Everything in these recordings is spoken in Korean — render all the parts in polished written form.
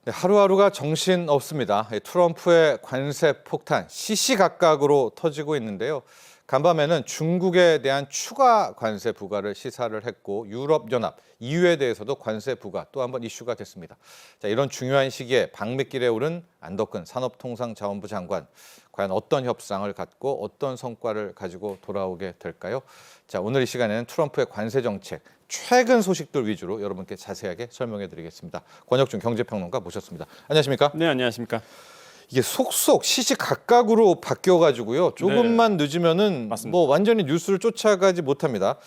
네, 하루하루가 정신 없습니다. 트럼프의 관세 폭탄 시시각각으로 터지고 있는데요. 간밤에는 중국에 대한 추가 관세 부과를 시사를 했고 유럽연합, EU에 대해서도 관세 부과 또 한 번 이슈가 됐습니다. 자, 이런 중요한 시기에 방미길에 오른 안덕근 산업통상자원부 장관, 과연 어떤 협상을 갖고 어떤 성과를 가지고 돌아오게 될까요? 자, 오늘 이 시간에는 트럼프의 관세 정책, 최근 소식들 위주로 여러분께 자세하게 설명해 드리겠습니다. 권혁준 경제평론가 모셨습니다. 안녕하십니까? 네, 안녕하십니까? 이게 속속 시시각각으로 바뀌어가지고요. 조금만 늦으면은 맞습니다. 뭐 완전히 뉴스를 쫓아가지 못합니다.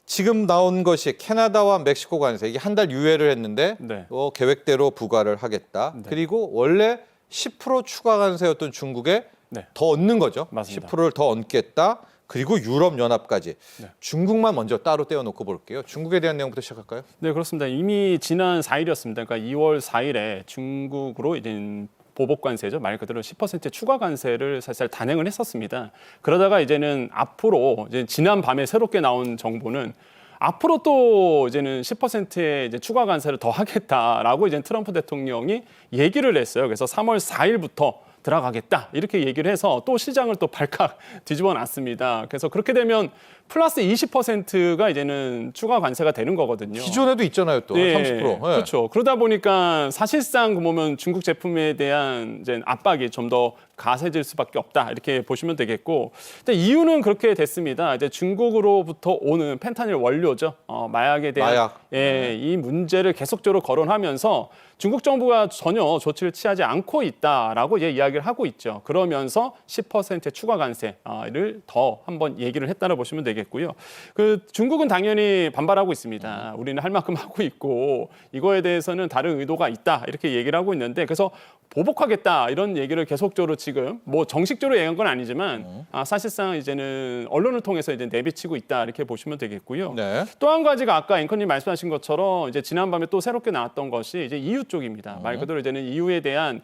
지금 나온 것이 캐나다와 멕시코 관세, 이게 한 달 유예를 했는데 네. 계획대로 부과를 하겠다. 그리고 원래 10% 추가 관세였던 중국에 네. 더 얹는 거죠. 맞습니다. 10%를 더 얹겠다. 그리고 유럽연합까지. 네. 중국만 먼저 따로 떼어놓고 볼게요. 중국에 대한 내용부터 시작할까요? 네, 그렇습니다. 이미 지난 4일이었습니다. 그러니까 2월 4일에 중국으로 이제 보복 관세죠. 말 그대로 10% 추가 관세를 사실 단행을 했었습니다. 그러다가 이제는 앞으로 이제 지난 밤에 새롭게 나온 정보는 앞으로 또 이제는 10%의 이제 추가 관세를 더 하겠다라고 이제 트럼프 대통령이 얘기를 했어요. 그래서 3월 4일부터 들어가겠다 이렇게 얘기를 해서 또 시장을 또 발칵 뒤집어 놨습니다. 그래서 그렇게 되면 플러스 20%가 이제는 추가 관세가 되는 거거든요. 기존에도 있잖아요, 또 30%. 네. 그렇죠. 그러다 보니까 사실상 보면 중국 제품에 대한 이제 압박이 좀 더 가세질 수밖에 없다 이렇게 보시면 되겠고, 근데 이유는 그렇게 됐습니다. 이제 중국으로부터 오는 펜타닐 원료죠, 마약에 대한 마약. 이 문제를 계속적으로 거론하면서 중국 정부가 전혀 조치를 취하지 않고 있다라고 이제 이야기를 하고 있죠. 그러면서 10% 추가 관세를 더 한번 얘기를 했다고 보시면 되겠고요. 그 중국은 당연히 반발하고 있습니다. 우리는 할 만큼 하고 있고 이거에 대해서는 다른 의도가 있다 이렇게 얘기를 하고 있는데, 그래서 보복하겠다 이런 얘기를 계속적으로 지금 뭐 정식적으로 얘기한 건 아니지만 사실상 이제는 언론을 통해서 이제 내비치고 있다 이렇게 보시면 되겠고요. 네. 또 한 가지가 아까 앵커님 말씀하신 것처럼 이제 지난밤에 또 새롭게 나왔던 것이 이제 EU 쪽입니다. 말 그대로 이제는 EU에 대한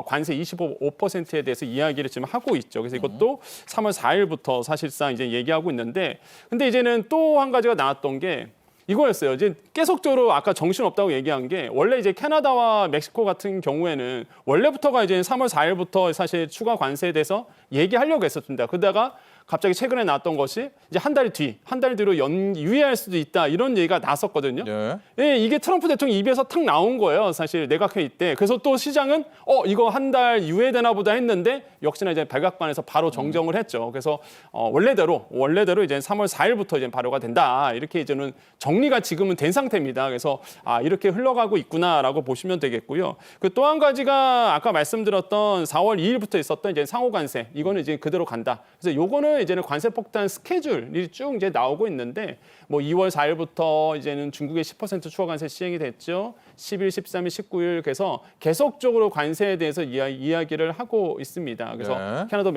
관세 25%에 대해서 이야기를 지금 하고 있죠. 그래서 이것도 3월 4일부터 사실상 이제 얘기하고 있는데, 근데 이제는 또 한 가지가 나왔던 게 이거였어요. 이제 계속적으로 아까 정신 없다고 얘기한 게, 원래 이제 캐나다와 멕시코 같은 경우에는 원래부터가 이제 3월 4일부터 사실 추가 관세에 대해서 얘기하려고 했었습니다. 그러다가 갑자기 최근에 나왔던 것이 이제 한 달 뒤로 유예할 수도 있다 이런 얘기가 나왔었거든요. 네. 예, 이게 트럼프 대통령 입에서 탁 나온 거예요. 사실 내각회의 때. 그래서 또 시장은 이거 한 달 유예되나 보다 했는데 역시나 이제 백악관에서 바로 정정을 했죠. 그래서 원래대로 이제 3월 4일부터 이제 발효가 된다. 이렇게 이제는 정리가 지금은 된 상태입니다. 그래서 이렇게 흘러가고 있구나라고 보시면 되겠고요. 그 또 한 가지가 아까 말씀드렸던 4월 2일부터 있었던 이제 상호 관세. 이거는 이제 그대로 간다. 그래서 요거는 이제는 관세 폭탄 스케줄이 쭉 이제 나오고 있는데, 뭐 2월 4일부터 이제는 중국의 10% 추가 관세 시행이 됐죠. 10일, 13일, 19일 그래서 계속적으로 관세에 대해서 이야기를 하고 있습니다. 그래서 네. 캐나다,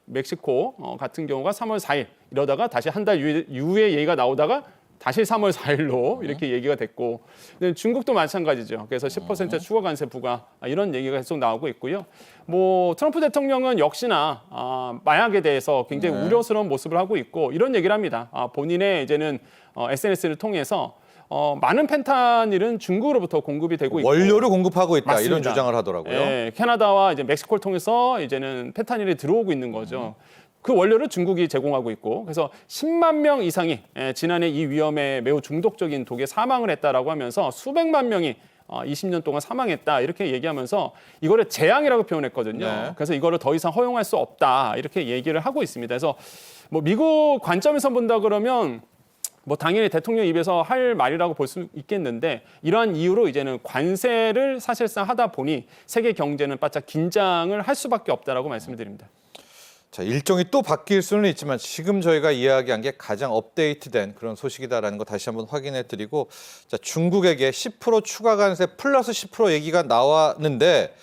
멕시코 같은 경우가 3월 4일 이러다가 다시 한 달 유예 얘기가 나오다가 다시 3월 4일로 이렇게 얘기가 됐고, 근데 중국도 마찬가지죠. 그래서 10% 추가 관세 부과 이런 얘기가 계속 나오고 있고요. 뭐 트럼프 대통령은 역시나 마약에 대해서 굉장히 우려스러운 모습을 하고 있고 이런 얘기를 합니다. 본인의 이제는 SNS를 통해서 많은 펜타닐은 중국으로부터 공급이 되고 있고 원료를 공급하고 있다. 맞습니다. 이런 주장을 하더라고요. 예, 캐나다와 이제 멕시코를 통해서 이제는 펜타닐이 들어오고 있는 거죠. 그 원료를 중국이 제공하고 있고, 그래서 10만 명 이상이 지난해 이 위험에 매우 중독적인 독에 사망을 했다라고 하면서 수백만 명이 20년 동안 사망했다 이렇게 얘기하면서 이거를 재앙이라고 표현했거든요. 네. 그래서 이거를 더 이상 허용할 수 없다 이렇게 얘기를 하고 있습니다. 그래서 뭐 미국 관점에서 본다 그러면 뭐 당연히 대통령 입에서 할 말이라고 볼 수 있겠는데, 이러한 이유로 이제는 관세를 사실상 하다 보니 세계 경제는 바짝 긴장을 할 수밖에 없다라고 말씀을 드립니다. 자, 일정이 또 바뀔 수는 있지만 지금 저희가 이야기한 게 가장 업데이트된 그런 소식이다라는 거 다시 한번 확인해 드리고, 자, 중국에게 10% 추가 관세 플러스 10% 얘기가 나왔는데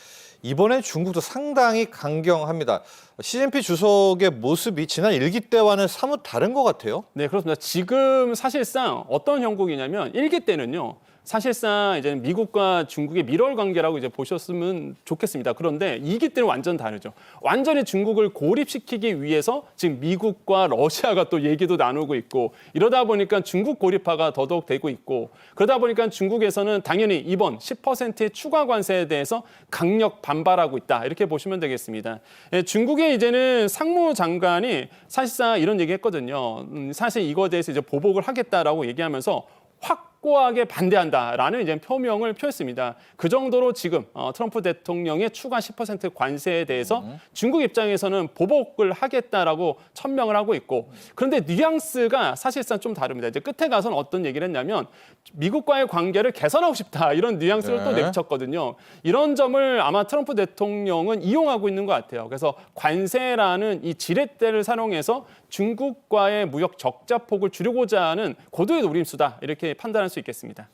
이번엔 중국도 상당히 강경합니다. 시진핑 주석의 모습이 지난 일기 때와는 사뭇 다른 것 같아요. 네, 그렇습니다. 지금 사실상 어떤 형국이냐면 일기 때는요, 사실상 이제 미국과 중국의 밀월 관계라고 이제 보셨으면 좋겠습니다. 그런데 이기 때는 완전 다르죠. 완전히 중국을 고립시키기 위해서 지금 미국과 러시아가 또 얘기도 나누고 있고 이러다 보니까 중국 고립화가 더더욱 되고 있고 그러다 보니까 중국에서는 당연히 이번 10%의 추가 관세에 대해서 강력 반발하고 있다. 이렇게 보시면 되겠습니다. 예, 중국의 이제는 상무장관이 사실상 이런 얘기했거든요. 사실 이거에 대해서 이제 보복을 하겠다라고 얘기하면서 확고하게 반대한다라는 이제 표명을 표했습니다. 그 정도로 지금 트럼프 대통령의 추가 10% 관세에 대해서 중국 입장에서는 보복을 하겠다라고 천명을 하고 있고 그런데 뉘앙스가 사실상 좀 다릅니다. 이제 끝에 가서는 어떤 얘기를 했냐면 미국과의 관계를 개선하고 싶다 이런 뉘앙스를 또 내비쳤거든요. 이런 점을 아마 트럼프 대통령은 이용하고 있는 것 같아요. 그래서 관세라는 이 지렛대를 사용해서 중국과의 무역 적자폭을 줄이고자 하는 고도의 노림수다 이렇게 판단할 수 있겠습니다.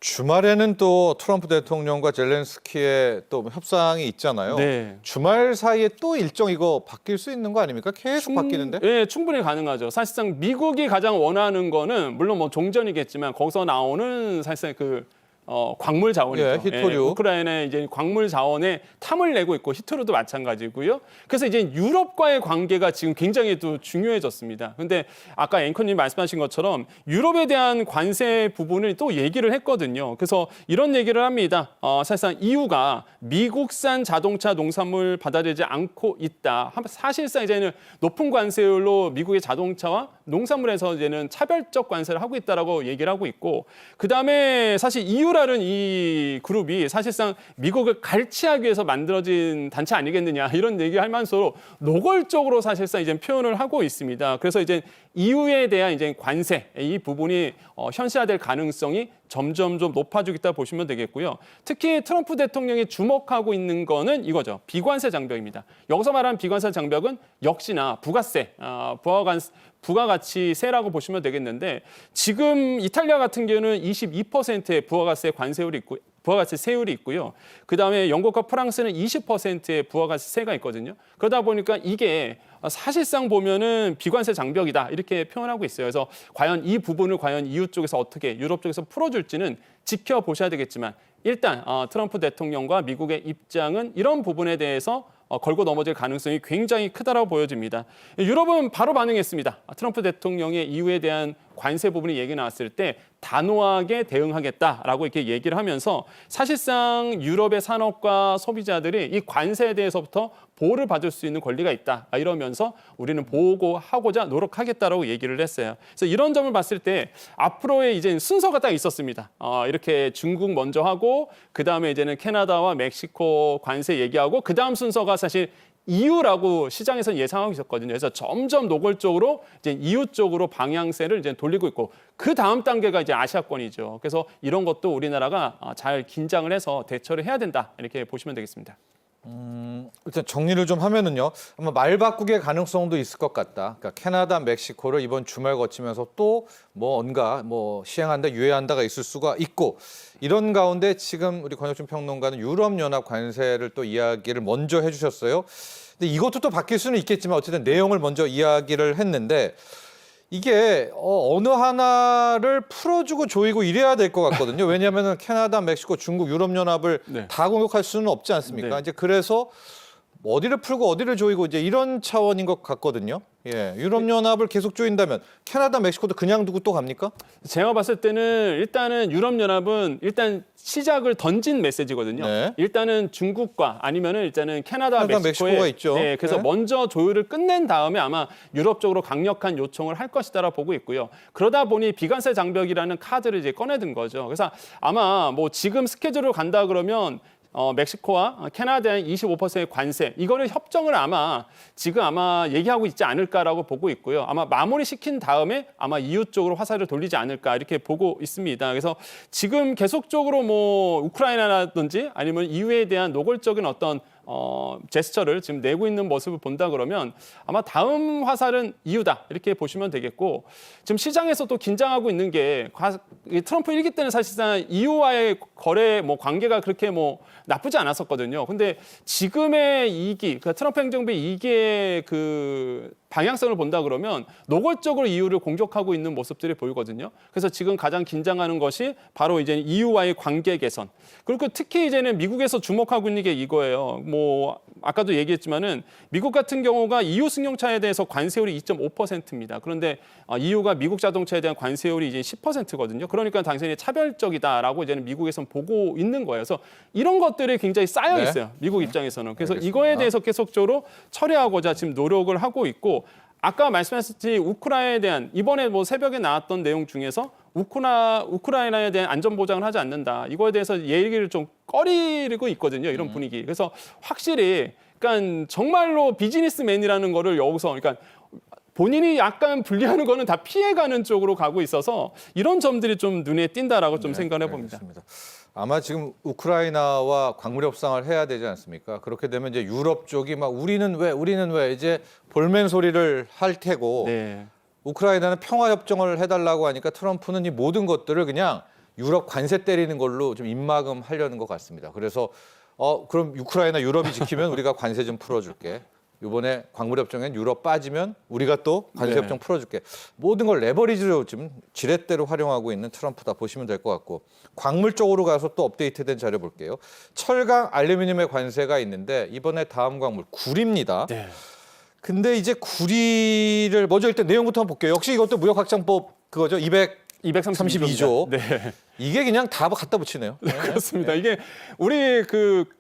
주말에는 또 트럼프 대통령과 젤렌스키의 또 협상이 있잖아요. 네. 주말 사이에 또 일정 이거 바뀔 수 있는 거 아닙니까? 계속 바뀌는데? 네, 충분히 가능하죠. 사실상 미국이 가장 원하는 거는 물론 뭐 종전이겠지만 거기서 나오는 사실상 그 광물 자원이죠. 예, 히토류. 우크라이나의 이제 광물 자원에 탐을 내고 있고 히토류도 마찬가지고요. 그래서 이제 유럽과의 관계가 지금 굉장히 또 중요해졌습니다. 근데 아까 앵커님 말씀하신 것처럼 유럽에 대한 관세 부분을 또 얘기를 했거든요. 그래서 이런 얘기를 합니다. 사실상 EU가 미국산 자동차 농산물 받아들이지 않고 있다. 사실상 이제는 높은 관세율로 미국의 자동차와 농산물에서 이제는 차별적 관세를 하고 있다라고 얘기를 하고 있고 그다음에 사실 EU라는 이 그룹이 사실상 미국을 갈취하기 위해서 만들어진 단체 아니겠느냐 이런 얘기할 만서로 노골적으로 사실상 이제 표현을 하고 있습니다. 그래서 이제 EU에 대한 이제 관세 이 부분이 현실화될 가능성이 점점 좀 높아지고 있다 보시면 되겠고요. 특히 트럼프 대통령이 주목하고 있는 거는 이거죠. 비관세 장벽입니다. 여기서 말하는 비관세 장벽은 역시나 부가세, 부가가치세라고 보시면 되겠는데 지금 이탈리아 같은 경우는 22%의 부가가세 관세율이 있고 부가가치세율이 있고요. 그다음에 영국과 프랑스는 20%의 부가가치세가 있거든요. 그러다 보니까 이게 사실상 보면은 비관세 장벽이다 이렇게 표현하고 있어요. 그래서 과연 이 부분을 과연 EU 쪽에서 어떻게 유럽 쪽에서 풀어줄지는 지켜보셔야 되겠지만 일단 트럼프 대통령과 미국의 입장은 이런 부분에 대해서 걸고 넘어질 가능성이 굉장히 크다라고 보여집니다. 유럽은 바로 반응했습니다. 트럼프 대통령의 EU에 대한 관세 부분이 얘기 나왔을 때 단호하게 대응하겠다라고 이렇게 얘기를 하면서 사실상 유럽의 산업과 소비자들이 이 관세에 대해서부터 보호를 받을 수 있는 권리가 있다. 이러면서 우리는 보호하고자 노력하겠다라고 얘기를 했어요. 그래서 이런 점을 봤을 때 앞으로의 이제 순서가 딱 있었습니다. 이렇게 중국 먼저 하고 그다음에 이제는 캐나다와 멕시코 관세 얘기하고 그다음 순서가 사실 EU라고 시장에서는 예상하고 있었거든요. 그래서 점점 노골적으로 이제 EU 쪽으로 방향세를 이제 돌리고 있고 그 다음 단계가 이제 아시아권이죠. 그래서 이런 것도 우리나라가 잘 긴장을 해서 대처를 해야 된다 이렇게 보시면 되겠습니다. 일단 정리를 좀 하면은요. 아마 말 바꾸기의 가능성도 있을 것 같다. 그러니까 캐나다, 멕시코를 이번 주말 거치면서 또 뭔가 시행한다, 유예한다가 있을 수가 있고 이런 가운데 지금 우리 권혁준 평론가는 유럽연합 관세를 또 이야기를 먼저 해주셨어요. 근데 이것도 또 바뀔 수는 있겠지만 어쨌든 내용을 먼저 이야기를 했는데 이게 어느 하나를 풀어주고 조이고 이래야 될 것 같거든요. 왜냐하면 캐나다, 멕시코, 중국, 유럽연합을 네. 다 공격할 수는 없지 않습니까? 네. 이제 그래서 어디를 풀고 어디를 조이고 이제 이런 차원인 것 같거든요. 예, 유럽연합을 계속 조인다면 캐나다, 멕시코도 그냥 두고 또 갑니까? 제가 봤을 때는 일단은 유럽연합은 일단 시작을 던진 메시지거든요. 네. 일단은 중국과 아니면은 일단은 캐나다, 멕시코가 멕시코에 있죠. 네, 그래서 네. 먼저 조율을 끝낸 다음에 아마 유럽 쪽으로 강력한 요청을 할 것이다라 보고 있고요. 그러다 보니 비관세 장벽이라는 카드를 이제 꺼내든 거죠. 그래서 아마 뭐 지금 스케줄로 간다 그러면 멕시코와 캐나다의 25%의 관세 이거를 협정을 지금 얘기하고 있지 않을까라고 보고 있고요. 아마 마무리 시킨 다음에 아마 EU 쪽으로 화살을 돌리지 않을까 이렇게 보고 있습니다. 그래서 지금 계속적으로 우크라이나라든지 아니면 EU에 대한 노골적인 어떤 제스처를 지금 내고 있는 모습을 본다 그러면 아마 다음 화살은 EU다 이렇게 보시면 되겠고 지금 시장에서 또 긴장하고 있는 게 트럼프 1기 때는 사실상 EU와의 거래 관계가 그렇게 나쁘지 않았었거든요. 근데 지금의 2기, 트럼프 행정부의 2기의 그 방향성을 본다 그러면 노골적으로 EU를 공격하고 있는 모습들이 보이거든요. 그래서 지금 가장 긴장하는 것이 바로 이제 EU와의 관계 개선. 그리고 특히 이제는 미국에서 주목하고 있는 게 이거예요. 뭐 아까도 얘기했지만은 미국 같은 경우가 EU 승용차에 대해서 관세율이 2.5%입니다. 그런데 EU가 미국 자동차에 대한 관세율이 이제 10%거든요. 그러니까 당연히 차별적이다라고 이제는 미국에서는 보고 있는 거예요. 그래서 이런 것들이 굉장히 쌓여 있어요. 미국 입장에서는. 그래서 알겠습니다. 이거에 대해서 계속적으로 처리하고자 지금 노력을 하고 있고 아까 말씀하셨듯이 우크라이나에 대한 이번에 뭐 새벽에 나왔던 내용 중에서 우크라이나에 대한 안전 보장을 하지 않는다. 이거에 대해서 얘기를 좀 꺼리고 있거든요. 이런 분위기. 그래서 확실히 그러니까 정말로 비즈니스맨이라는 거를 여기서 그러니까 본인이 약간 불리하는 거는 다 피해가는 쪽으로 가고 있어서 이런 점들이 좀 눈에 띈다라고 좀 생각해 봅니다. 알겠습니다. 아마 지금 우크라이나와 광물 협상을 해야 되지 않습니까? 그렇게 되면 이제 유럽 쪽이 막 우리는 왜 이제 볼멘 소리를 할 테고 네. 우크라이나는 평화 협정을 해달라고 하니까 트럼프는 이 모든 것들을 그냥 유럽 관세 때리는 걸로 좀 입막음 하려는 것 같습니다. 그래서 그럼 우크라이나 유럽이 지키면 우리가 관세 좀 풀어줄게. 이번에 광물협정엔 유럽 빠지면 우리가 또 관세협정 풀어줄게. 모든 걸 레버리지로 지금 지렛대로 활용하고 있는 트럼프다 보시면 될 것 같고 광물 쪽으로 가서 또 업데이트된 자료 볼게요. 철강, 알루미늄의 관세가 있는데 이번에 다음 광물 구리입니다. 네. 근데 이제 구리를 먼저 일단 내용부터 한번 볼게요. 역시 이것도 무역확장법 그거죠. 232조. 네. 이게 그냥 다 갖다 붙이네요. 네. 그렇습니다. 이게 우리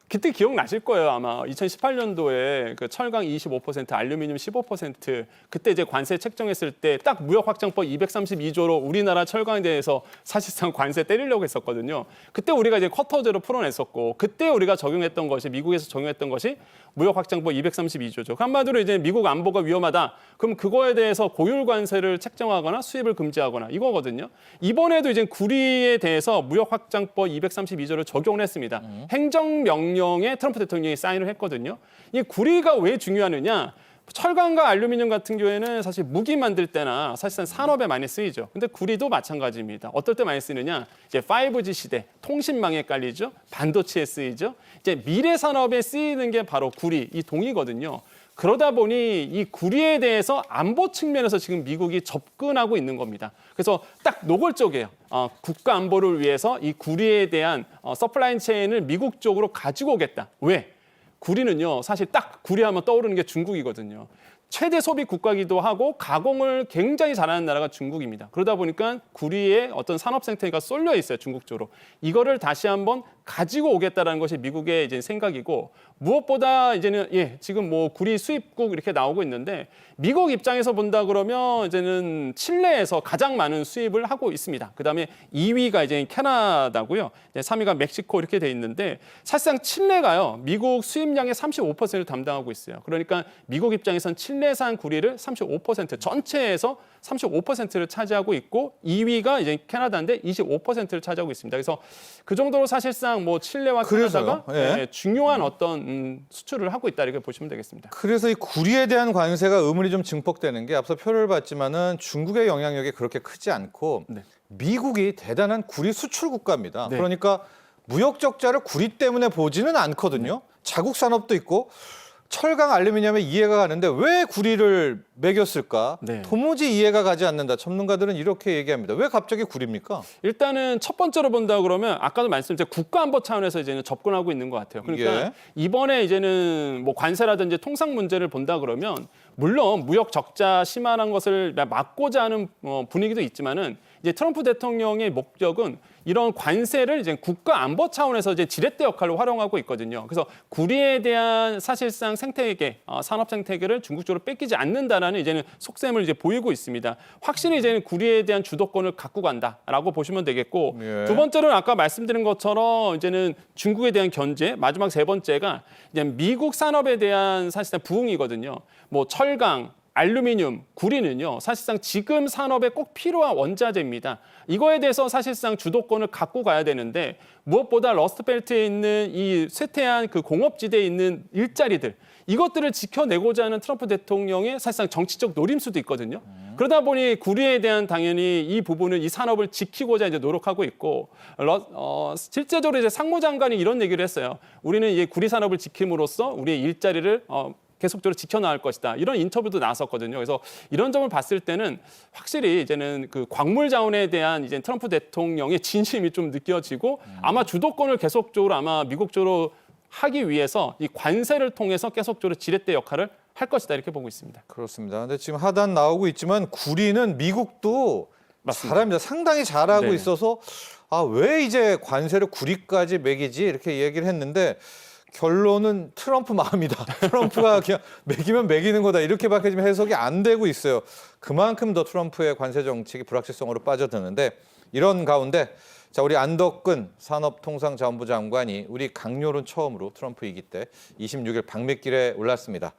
그때 기억나실 거예요. 아마 2018년도에 그 철강 25%, 알루미늄 15% 그때 이제 관세 책정했을 때 딱 무역확장법 232조로 우리나라 철강에 대해서 사실상 관세 때리려고 했었거든요. 그때 우리가 이제 쿼터제로 풀어냈었고 그때 우리가 적용했던 것이 미국에서 적용했던 것이 무역확장법 232조죠. 한마디로 이제 미국 안보가 위험하다. 그럼 그거에 대해서 고율 관세를 책정하거나 수입을 금지하거나 이거거든요. 이번에도 이제 구리에 대해서 무역확장법 232조를 적용을 했습니다. 행정명령에 트럼프 대통령이 사인을 했거든요. 이 구리가 왜 중요하느냐? 철강과 알루미늄 같은 경우에는 사실 무기 만들 때나 사실상 산업에 많이 쓰이죠. 근데 구리도 마찬가지입니다. 어떨 때 많이 쓰느냐? 이제 5G 시대, 통신망에 깔리죠. 반도체에 쓰이죠. 이제 미래 산업에 쓰이는 게 바로 구리, 이 동이거든요. 그러다 보니 이 구리에 대해서 안보 측면에서 지금 미국이 접근하고 있는 겁니다. 그래서 딱 노골적이에요. 국가 안보를 위해서 이 구리에 대한 서플라이 체인을 미국 쪽으로 가지고 오겠다. 왜? 구리는요, 사실 딱 구리하면 떠오르는 게 중국이거든요. 최대 소비 국가이기도 하고 가공을 굉장히 잘하는 나라가 중국입니다. 그러다 보니까 구리의 어떤 산업 생태가 쏠려 있어요, 중국 쪽으로. 이거를 다시 한번 가지고 오겠다라는 것이 미국의 이제 생각이고 무엇보다 이제는 지금 뭐 구리 수입국 이렇게 나오고 있는데 미국 입장에서 본다 그러면 이제는 칠레에서 가장 많은 수입을 하고 있습니다. 그다음에 2위가 이제 캐나다고요. 이제 3위가 멕시코 이렇게 돼 있는데 사실상 칠레가요. 미국 수입량의 35%를 담당하고 있어요. 그러니까 미국 입장에선 칠레산 구리를 35% 전체에서 35%를 차지하고 있고 2위가 이제 캐나다인데 25%를 차지하고 있습니다. 그래서 그 정도로 사실상 뭐 칠레와 캐나다가 중요한 어떤 수출을 하고 있다 이렇게 보시면 되겠습니다. 그래서 이 구리에 대한 관세가 의문이 좀 증폭되는 게 앞서 표를 봤지만은 중국의 영향력이 그렇게 크지 않고 미국이 대단한 구리 수출 국가입니다. 네. 그러니까 무역 적자를 구리 때문에 보지는 않거든요. 자국 산업도 있고 철강, 알루미늄에 이해가 가는데 왜 구리를 매겼을까? 네. 도무지 이해가 가지 않는다. 전문가들은 이렇게 얘기합니다. 왜 갑자기 구리입니까? 일단은 첫 번째로 본다 그러면 아까도 말씀드린 국가안보 차원에서 이제는 접근하고 있는 것 같아요. 그러니까 이번에 이제는 뭐 관세라든지 통상 문제를 본다 그러면 물론 무역 적자 심화한 것을 막고자 하는 분위기도 있지만은 이제 트럼프 대통령의 목적은 이런 관세를 이제 국가 안보 차원에서 이제 지렛대 역할로 활용하고 있거든요. 그래서 구리에 대한 사실상 생태계, 산업 생태계를 중국 쪽으로 뺏기지 않는다라는 이제는 속셈을 이제 보이고 있습니다. 확실히 이제는 구리에 대한 주도권을 갖고 간다라고 보시면 되겠고 두 번째로는 아까 말씀드린 것처럼 이제는 중국에 대한 견제, 마지막 세 번째가 이제 미국 산업에 대한 사실상 부응이거든요. 뭐 철강, 알루미늄, 구리는요. 사실상 지금 산업에 꼭 필요한 원자재입니다. 이거에 대해서 사실상 주도권을 갖고 가야 되는데 무엇보다 러스트벨트에 있는 이 쇠퇴한 그 공업지대에 있는 일자리들 이것들을 지켜내고자 하는 트럼프 대통령의 사실상 정치적 노림수도 있거든요. 그러다 보니 구리에 대한 당연히 이 부분을 이 산업을 지키고자 이제 노력하고 있고 실제적으로 이제 상무장관이 이런 얘기를 했어요. 우리는 이 구리 산업을 지킴으로써 우리의 일자리를 계속적으로 지켜나갈 것이다. 이런 인터뷰도 나왔었거든요. 그래서 이런 점을 봤을 때는 확실히 이제는 그 광물 자원에 대한 이제 트럼프 대통령의 진심이 좀 느껴지고 아마 주도권을 계속적으로 아마 미국 쪽으로 하기 위해서 이 관세를 통해서 계속적으로 지렛대 역할을 할 것이다 이렇게 보고 있습니다. 그렇습니다. 근데 지금 하단 나오고 있지만 구리는 미국도 맞습니다. 잘합니다. 상당히 잘하고 네. 있어서 왜 이제 관세를 구리까지 매기지 이렇게 얘기를 했는데 결론은 트럼프 마음이다. 트럼프가 그냥 매기면 매기는 거다. 이렇게밖에 지금 해석이 안 되고 있어요. 그만큼 더 트럼프의 관세 정책이 불확실성으로 빠져드는데 이런 가운데 자, 우리 안덕근 산업통상자원부 장관이 우리 강요론 처음으로 트럼프 이기 때 26일 방미길에 올랐습니다.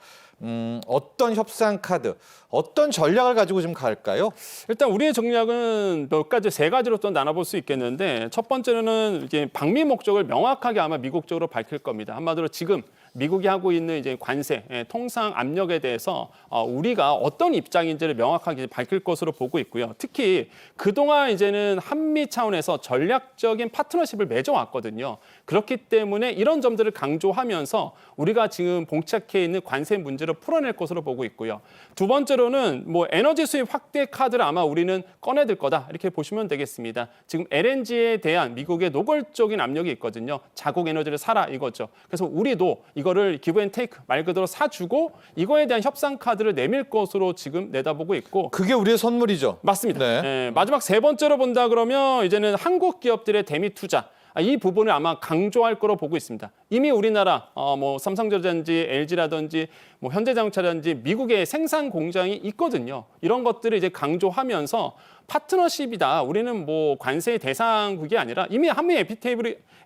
어떤 협상 카드, 어떤 전략을 가지고 좀 갈까요? 일단 우리의 전략은 몇 가지, 세 가지로 또 나눠볼 수 있겠는데 첫 번째로는 이제 방미 목적을 명확하게 아마 미국 쪽으로 밝힐 겁니다. 한마디로 지금 미국이 하고 있는 이제 관세, 통상 압력에 대해서 우리가 어떤 입장인지를 명확하게 밝힐 것으로 보고 있고요. 특히 그동안 이제는 한미 차원에서 전략적인 파트너십을 맺어왔거든요. 그렇기 때문에 이런 점들을 강조하면서 우리가 지금 봉착해 있는 관세 문제를 풀어낼 것으로 보고 있고요. 두 번째로는 뭐 에너지 수입 확대 카드를 아마 우리는 꺼내들 거다 이렇게 보시면 되겠습니다. 지금 LNG에 대한 미국의 노골적인 압력이 있거든요. 자국 에너지를 사라 이거죠. 그래서 우리도 이거를 기브 앤 테이크 말 그대로 사주고 이거에 대한 협상 카드를 내밀 것으로 지금 내다보고 있고 그게 우리의 선물이죠. 맞습니다. 네. 예, 마지막 세 번째로 본다 그러면 이제는 한국 기업들의 대미 투자 이 부분을 아마 강조할 거로 보고 있습니다. 이미 우리나라 뭐 삼성전자든지 LG라든지 뭐 현대자동차라든지 미국의 생산 공장이 있거든요. 이런 것들을 이제 강조하면서 파트너십이다. 우리는 뭐 관세의 대상국이 아니라 이미 한미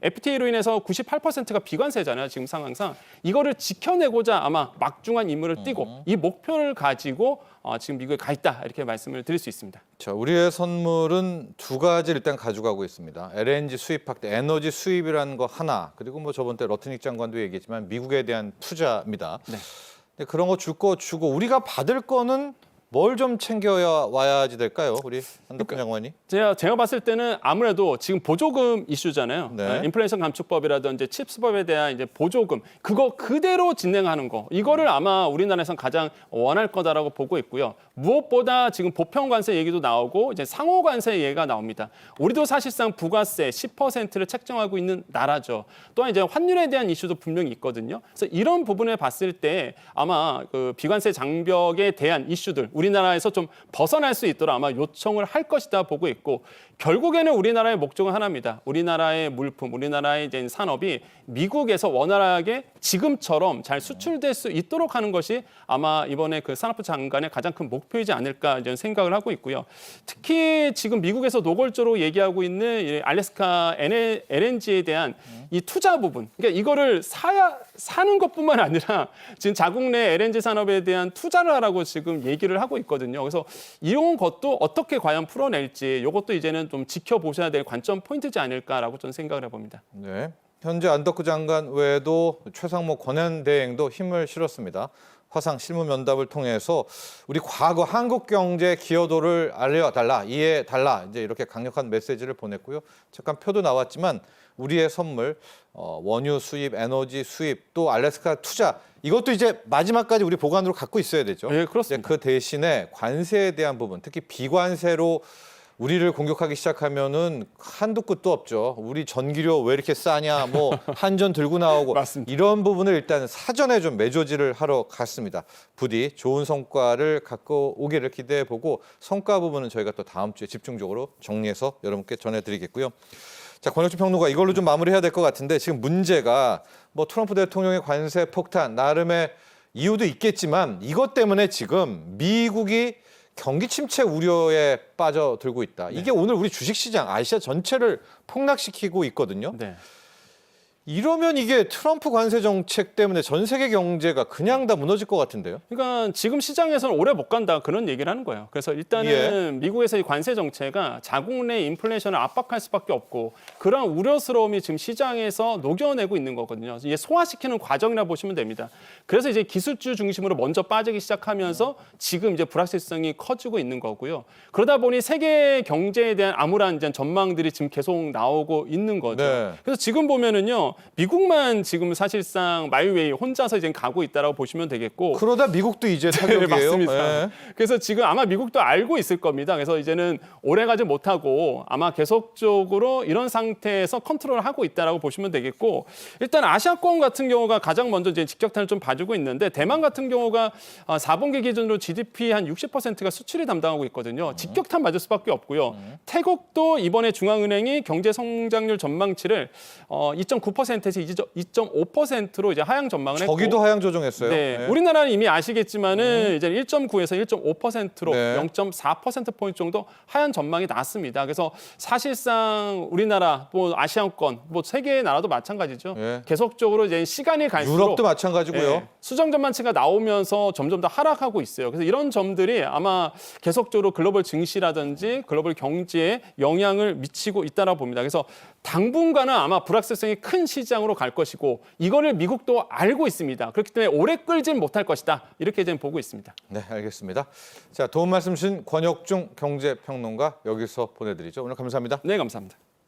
FTA로 인해서 98%가 비관세잖아요. 지금 상황상. 이거를 지켜내고자 아마 막중한 임무를 띠고 이 목표를 가지고 지금 미국에 가 있다. 이렇게 말씀을 드릴 수 있습니다. 자, 우리의 선물은 두 가지를 일단 가져가고 있습니다. LNG 수입 확대, 에너지 수입이라는 거 하나, 그리고 뭐 저번 때 러트닉 장관도 얘기했지만 미국에 대한 투자입니다. 네. 근데 그런 거 줄 거 주고 우리가 받을 거는 뭘 좀 챙겨야 와야지 될까요? 우리 한덕근 장관이. 제가 봤을 때는 아무래도 지금 보조금 이슈잖아요. 네. 인플레이션 감축법이라든지 칩스법에 대한 이제 보조금 그거 그대로 진행하는 거 이거를 아마 우리나라에선 가장 원할 거다라고 보고 있고요. 무엇보다 지금 보편 관세 얘기도 나오고 이제 상호 관세 얘기가 나옵니다. 우리도 사실상 부가세 10%를 책정하고 있는 나라죠. 또한 이제 환율에 대한 이슈도 분명히 있거든요. 그래서 이런 부분을 봤을 때 아마 그 비관세 장벽에 대한 이슈들 우리나라에서 좀 벗어날 수 있도록 아마 요청을 할 것이다 보고 있고 결국에는 우리나라의 목적은 하나입니다. 우리나라의 물품, 우리나라의 이제 산업이 미국에서 원활하게 지금처럼 잘 수출될 수 있도록 하는 것이 아마 이번에 그 산업부 장관의 가장 큰 목표이지 않을까 이런 생각을 하고 있고요. 특히 지금 미국에서 노골적으로 얘기하고 있는 이 알래스카 LNG에 대한 이 투자 부분, 그러니까 이거를 사는 것뿐만 아니라 지금 자국 내 LNG 산업에 대한 투자를 하라고 지금 얘기를 하고 있거든요. 그래서 이런 것도 어떻게 과연 풀어낼지 이것도 이제는 좀 지켜보셔야 될 관점 포인트지 않을까라고 저는 생각을 해봅니다. 네. 현재 안덕구 장관 외에도 최상목 권한대행도 힘을 실었습니다. 화상 실무 면담을 통해서 우리 과거 한국 경제 기여도를 알려달라, 이해달라 이제 이렇게 강력한 메시지를 보냈고요. 잠깐 표도 나왔지만 우리의 선물, 원유 수입, 에너지 수입, 또 알래스카 투자 이것도 이제 마지막까지 우리 보관으로 갖고 있어야 되죠. 네, 그렇습니다. 이제 그 대신에 관세에 대한 부분, 특히 비관세로 우리를 공격하기 시작하면은 한도 끝도 없죠. 우리 전기료 왜 이렇게 싸냐, 뭐 한전 들고 나오고 맞습니다. 이런 부분을 일단 사전에 좀 매조지를 하러 갔습니다. 부디 좋은 성과를 갖고 오기를 기대해 보고 성과 부분은 저희가 또 다음 주에 집중적으로 정리해서 여러분께 전해드리겠고요. 자, 권혁주 평론가 이걸로 좀 마무리해야 될 것 같은데 지금 문제가 뭐 트럼프 대통령의 관세 폭탄 나름의 이유도 있겠지만 이것 때문에 지금 미국이 경기 침체 우려에 빠져들고 있다. 이게 오늘 우리 주식시장, 아시아 전체를 폭락시키고 있거든요. 네. 이러면 이게 트럼프 관세 정책 때문에 전 세계 경제가 그냥 다 무너질 것 같은데요. 그러니까 지금 시장에서는 오래 못 간다 그런 얘기를 하는 거예요. 그래서 일단은 미국에서의 관세 정체가 자국 내 인플레이션을 압박할 수밖에 없고 그런 우려스러움이 지금 시장에서 녹여내고 있는 거거든요. 이게 소화시키는 과정이라 보시면 됩니다. 그래서 이제 기술주 중심으로 먼저 빠지기 시작하면서 지금 이제 불확실성이 커지고 있는 거고요. 그러다 보니 세계 경제에 대한 암울한 이제 전망들이 지금 계속 나오고 있는 거죠. 네. 그래서 지금 보면은요. 미국만 지금 사실상 마이웨이 혼자서 이제 가고 있다라고 보시면 되겠고. 그러다 미국도 이제 타격이에요. 맞습니다. 예. 그래서 지금 아마 미국도 알고 있을 겁니다. 그래서 이제는 오래 가지 못하고 아마 계속적으로 이런 상태에서 컨트롤하고 있다라고 보시면 되겠고, 일단 아시아권 같은 경우가 가장 먼저 이제 직격탄을 좀 봐주고 있는데, 대만 같은 경우가 4분기 기준으로 GDP 한 60%가 수출이 담당하고 있거든요. 직격탄 맞을 수밖에 없고요. 태국도 이번에 중앙은행이 경제 성장률 전망치를 2.9%에서 2.5%로 이제 하향 전망을 했고, 저기도 하향 조정했어요. 네, 예. 우리나라는 이미 아시겠지만은 이제 1.9에서 1.5%로 네. 0.4% 포인트 정도 하향 전망이 났습니다. 그래서 사실상 우리나라, 뭐 아시아권, 뭐 세계의 나라도 마찬가지죠. 예. 계속적으로 이제 시간이 갈수록 유럽도 마찬가지고요. 예, 수정 전망치가 나오면서 점점 더 하락하고 있어요. 그래서 이런 점들이 아마 계속적으로 글로벌 증시라든지 글로벌 경제에 영향을 미치고 있다라고 봅니다. 그래서 당분간은 아마 불확실성이 큰 시장으로 갈 것이고, 이거를 미국도 알고 있습니다. 그렇기 때문에 오래 끌진 못할 것이다. 이렇게 저는 보고 있습니다. 네, 알겠습니다. 자, 도움 말씀 주신 권혁중 경제평론가 여기서 보내드리죠. 오늘 감사합니다. 네, 감사합니다.